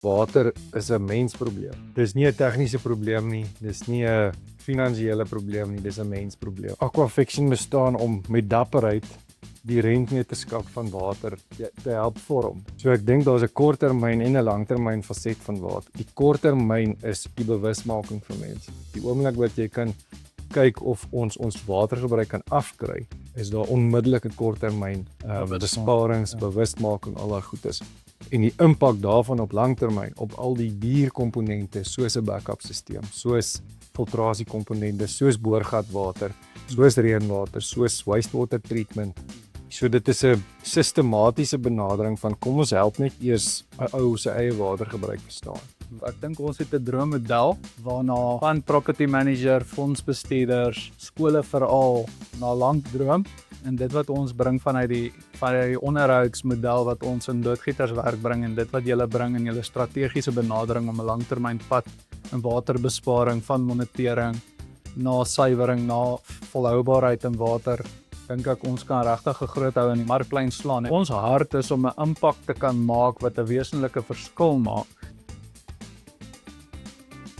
Water is 'n mensprobleem. Dis nie 'n tegniese probleem nie, dis nie 'n finansiële probleem nie, dis 'n mensprobleem. Aquafiction bestaan om met dapperheid die rentmeterskap van water te help vorm. So ek dink daar's 'n korttermyn en 'n langtermyn faset van water. Die korttermyn is die bewusmaking vir mense. Die oomblik wat jy kan kyk of ons watergebruik kan afkry, is daar onmiddellike korttermyn besparings, bewustmaking, al daai goedes. En die impak daarvan op langtermyn op al die dierkomponente soos 'n backup stelsel, soos filtrasiekomponente, soos boorgatwater, soos reënwater, soos wastewater treatment. So dit is 'n sistematiese benadering van kom ons help net eers 'n ou se eie watergebruik verstaan. Ek dink ons het 'n droommodel waarna van property manager, fondsbestuurders, skole veral na lank droom, en dit wat ons bring vanuit die onderhoudsmodel wat ons in loodgieterswerk bring en dit wat julle bring in julle strategiese benadering om 'n langtermynpad in waterbesparing van monitering na suiwering na volhoubaarheid in water, dink ek ons kan regtig 'n groot hou in die markplein slaan. Ons hart is om 'n impak te kan maak wat 'n wesenlike verskil maak